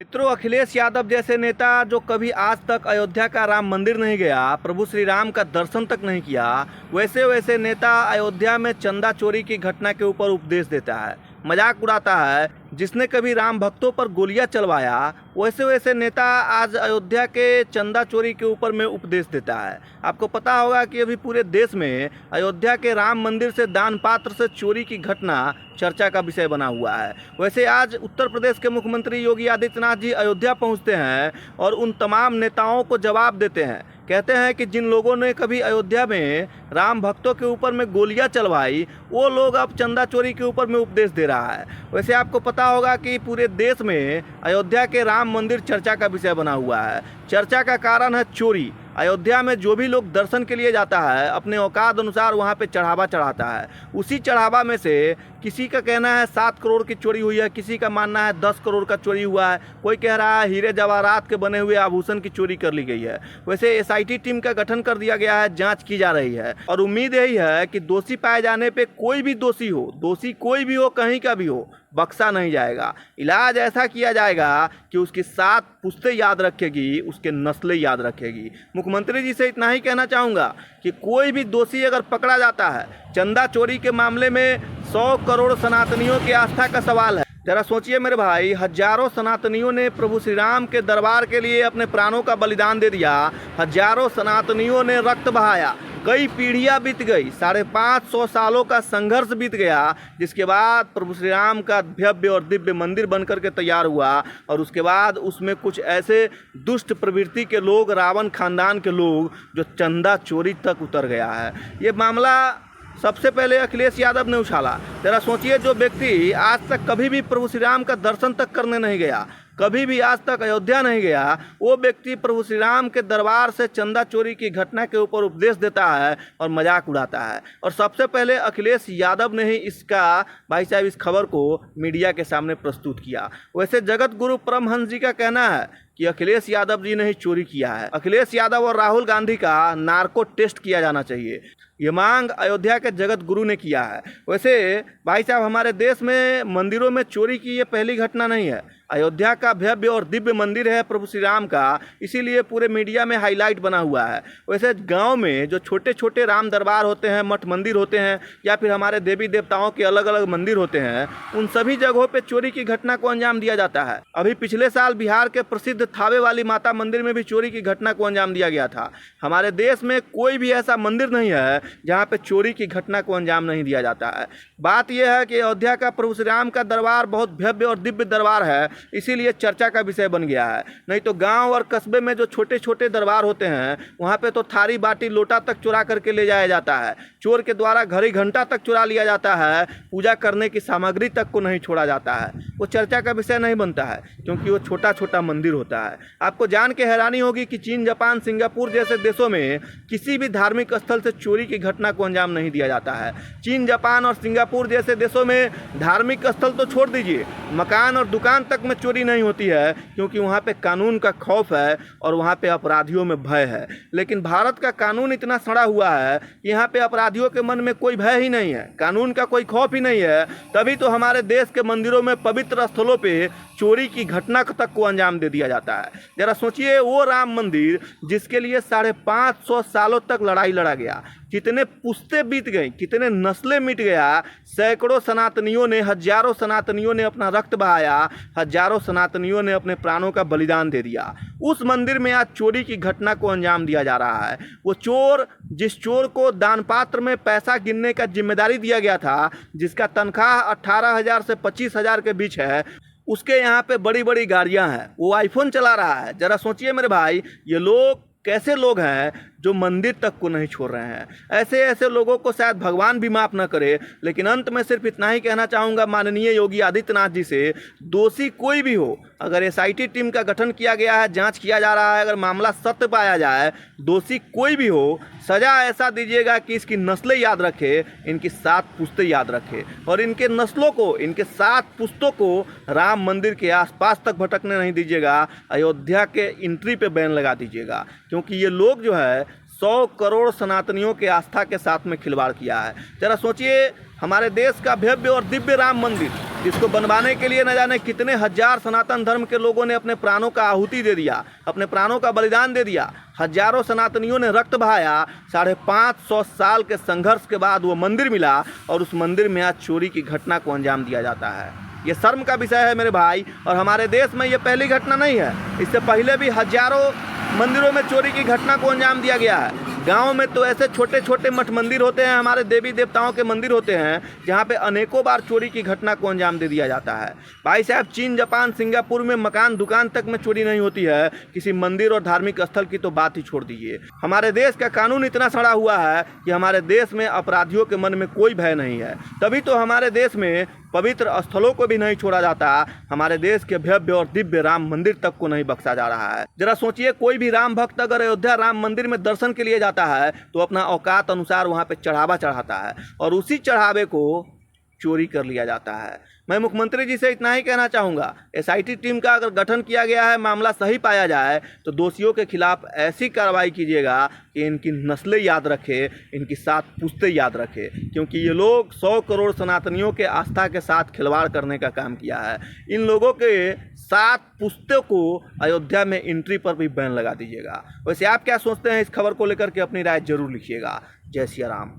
मित्रों, अखिलेश यादव जैसे नेता जो कभी आज तक अयोध्या का राम मंदिर नहीं गया, प्रभु श्री राम का दर्शन तक नहीं किया, वैसे वैसे नेता अयोध्या में चंदा चोरी की घटना के ऊपर उपदेश देता है, मजाक उड़ाता है। जिसने कभी राम भक्तों पर गोलियां चलवाया, वैसे वैसे नेता आज अयोध्या के चंदा चोरी के ऊपर में उपदेश देता है। आपको पता होगा कि अभी पूरे देश में अयोध्या के राम मंदिर से दान पात्र से चोरी की घटना चर्चा का विषय बना हुआ है। वैसे आज उत्तर प्रदेश के मुख्यमंत्री योगी आदित्यनाथ जी अयोध्या पहुंचते हैं और उन तमाम नेताओं को जवाब देते हैं। कहते हैं कि जिन लोगों ने कभी अयोध्या में राम भक्तों के ऊपर में गोलियां चलवाई, वो लोग अब चंदा चोरी के ऊपर में उपदेश दे रहा है। वैसे आपको पता होगा कि पूरे देश में अयोध्या के राम मंदिर चर्चा का विषय बना हुआ है। चर्चा का कारण है चोरी। अयोध्या में जो भी लोग दर्शन के लिए जाता है, अपने औकात अनुसार वहाँ पे चढ़ावा चढ़ाता है। उसी चढ़ावा में से किसी का कहना है 7 करोड़ की चोरी हुई है, किसी का मानना है 10 करोड़ का चोरी हुआ है, कोई कह रहा है हीरे जवाहरात के बने हुए आभूषण की चोरी कर ली गई है। वैसे एसआईटी टीम का गठन कर दिया गया है, जांच की जा रही है और उम्मीद यही है कि दोषी पाए जाने पे, कोई भी दोषी हो, दोषी कोई भी हो, कहीं का भी हो, बख्शा नहीं जाएगा। इलाज ऐसा किया जाएगा कि उसकी 7 पुश्तें याद रखेगी, उसके नस्लें याद रखेगी। मुख्यमंत्री जी से इतना ही कहना चाहूँगा कि कोई भी दोषी अगर पकड़ा जाता है, चंदा चोरी के मामले में 100 करोड़ सनातनियों की आस्था का सवाल है। जरा सोचिए मेरे भाई, हजारों सनातनियों ने प्रभु श्री राम के दरबार के लिए अपने प्राणों का बलिदान दे दिया, हजारों सनातनियों ने रक्त बहाया, कई पीढ़ियां बीत गई, 550 सालों का संघर्ष बीत गया, जिसके बाद प्रभु श्री राम का भव्य और दिव्य मंदिर बनकर के तैयार हुआ। और उसके बाद उसमें कुछ ऐसे दुष्ट प्रवृत्ति के लोग, रावण खानदान के लोग, जो चंदा चोरी तक उतर गया है। ये मामला सबसे पहले अखिलेश यादव ने उछाला। जरा सोचिए, जो व्यक्ति आज तक कभी भी प्रभु श्री राम का दर्शन तक करने नहीं गया, कभी भी आज तक अयोध्या नहीं गया, वो व्यक्ति प्रभु श्री राम के दरबार से चंदा चोरी की घटना के ऊपर उपदेश देता है और मजाक उड़ाता है। और सबसे पहले अखिलेश यादव ने ही इसका, भाई साहब, इस खबर को मीडिया के सामने प्रस्तुत किया। वैसे जगत गुरु परमहंस जी का कहना है कि अखिलेश यादव जी ने ही चोरी किया है। अखिलेश यादव और राहुल गांधी का नार्को टेस्ट किया जाना चाहिए, ये मांग अयोध्या के जगत गुरु ने किया है। वैसे भाई साहब, हमारे देश में मंदिरों में चोरी की ये पहली घटना नहीं है। अयोध्या का भव्य और दिव्य मंदिर है प्रभु श्री राम का, इसीलिए पूरे मीडिया में हाईलाइट बना हुआ है। वैसे गांव में जो छोटे छोटे राम दरबार होते हैं, मठ मंदिर होते हैं, या फिर हमारे देवी देवताओं के अलग अलग मंदिर होते हैं, उन सभी जगहों पे चोरी की घटना को अंजाम दिया जाता है। अभी पिछले साल बिहार के प्रसिद्ध थावे वाली माता मंदिर में भी चोरी की घटना को अंजाम दिया गया था। हमारे देश में कोई भी ऐसा मंदिर नहीं है जहाँ पे चोरी की घटना को अंजाम नहीं दिया जाता है। बात यह है कि अयोध्या का प्रभु श्री राम का दरबार बहुत भव्य और दिव्य दरबार है, इसीलिए चर्चा का विषय बन गया है। नहीं तो गांव और कस्बे में जो छोटे छोटे दरबार होते हैं, वहाँ पे तो थारी बाटी लोटा तक चुरा करके ले जाया जाता है, चोर के द्वारा घड़ी घंटा तक चुरा लिया जाता है, पूजा करने की सामग्री तक को नहीं छोड़ा जाता है। वो चर्चा का विषय नहीं बनता है, क्योंकि वो छोटा छोटा मंदिर होता है। आपको जान के हैरानी होगी कि चीन, जापान, सिंगापुर जैसे देशों में किसी भी धार्मिक स्थल से चोरी की घटना को अंजाम नहीं दिया जाता है। चीन, जापान और सिंगापुर जैसे देशों में धार्मिक स्थल तो छोड़ दीजिए, मकान और दुकान तक में चोरी नहीं होती है, क्योंकि वहाँ पे कानून का खौफ है और वहाँ पे अपराधियों में भय है। लेकिन भारत का कानून इतना सड़ा हुआ है कि यहाँ पे अपराधियों के मन में कोई भय ही नहीं है, कानून का कोई खौफ ही नहीं है। तभी तो हमारे देश के मंदिरों में, पवित्र स्थलों पे चोरी की घटना तक को अंजाम दे दिया जाता है। जरा सोचिए, वो राम मंदिर जिसके लिए 550 सालों तक लड़ाई लड़ा गया, कितने पुश्तें बीत गई, कितने नस्लें मिट गया, सैकड़ों सनातनियों ने, हजारों सनातनियों ने अपना रक्त बहाया, हजारों सनातनियों ने अपने प्राणों का बलिदान दे दिया। उस मंदिर में आज चोरी की घटना को अंजाम दिया जा रहा है। वो चोर, जिस चोर को दान पात्र में पैसा गिनने का जिम्मेदारी दिया गया था, जिसका तनख्वाह 18,000 से 25,000 के बीच है, उसके यहाँ पे बड़ी बड़ी गाड़ियाँ हैं, वो आईफोन चला रहा है। जरा सोचिए मेरे भाई, ये लोग कैसे लोग हैं जो मंदिर तक को नहीं छोड़ रहे हैं। ऐसे ऐसे लोगों को शायद भगवान भी माफ़ न करे। लेकिन अंत में सिर्फ इतना ही कहना चाहूँगा माननीय योगी आदित्यनाथ जी से, दोषी कोई भी हो, अगर एसआईटी टीम का गठन किया गया है, जांच किया जा रहा है, अगर मामला सत्य पाया जाए, दोषी कोई भी हो, सजा ऐसा दीजिएगा कि इसकी नस्लें याद रखे, इनकी 7 पुश्तें याद रखे, और इनके नस्लों को, इनके 7 पुश्तों को राम मंदिर के आसपास तक भटकने नहीं दीजिएगा। अयोध्या के एंट्री पे बैन लगा दीजिएगा, क्योंकि ये लोग जो है 100 करोड़ सनातनियों के आस्था के साथ में खिलवाड़ किया है। जरा सोचिए, हमारे देश का भव्य और दिव्य राम मंदिर जिसको बनवाने के लिए न जाने कितने हजार सनातन धर्म के लोगों ने अपने प्राणों का आहुति दे दिया, अपने प्राणों का बलिदान दे दिया। हजारों सनातनियों ने रक्त बहाया। 550 साल के संघर्ष के बाद वो मंदिर मिला और उस मंदिर में आज चोरी की घटना को अंजाम दिया जाता है। ये शर्म का विषय है मेरे भाई, और हमारे देश में ये पहली घटना नहीं है। इससे पहले भी हजारों मंदिरों में चोरी की घटना को अंजाम दिया गया है। गांव में तो ऐसे छोटे छोटे मठ मंदिर होते हैं, हमारे देवी देवताओं के मंदिर होते हैं, जहां पे अनेकों बार चोरी की घटना को अंजाम दे दिया जाता है। भाई साहब, चीन, जापान, सिंगापुर में मकान दुकान तक में चोरी नहीं होती है, किसी मंदिर और धार्मिक स्थल की तो बात ही छोड़ दीजिए। हमारे देश का कानून इतना सड़ा हुआ है कि हमारे देश में अपराधियों के मन में कोई भय नहीं है। तभी तो हमारे देश में पवित्र स्थलों को भी नहीं छोड़ा जाता। हमारे देश के भव्य और दिव्य राम मंदिर तक को नहीं बख्शा जा रहा है। जरा सोचिए, कोई भी राम भक्त अगर अयोध्या राम मंदिर में दर्शन के लिए जाता है तो अपना औकात अनुसार वहां पे चढ़ावा चढ़ाता है, और उसी चढ़ावे को चोरी कर लिया जाता है। मैं मुख्यमंत्री जी से इतना ही कहना चाहूँगा, एसआईटी टीम का अगर गठन किया गया है, मामला सही पाया जाए तो दोषियों के खिलाफ ऐसी कार्रवाई कीजिएगा कि इनकी नस्लें याद रखे, इनकी 7 पुश्तें याद रखे, क्योंकि ये लोग 100 करोड़ सनातनियों के आस्था के साथ खिलवाड़ करने का काम किया है। इन लोगों के 7 पुश्तों को अयोध्या में एंट्री पर भी बैन लगा दीजिएगा। वैसे आप क्या सोचते हैं इस खबर को लेकर के? अपनी राय जरूर लिखिएगा। जय सिया राम।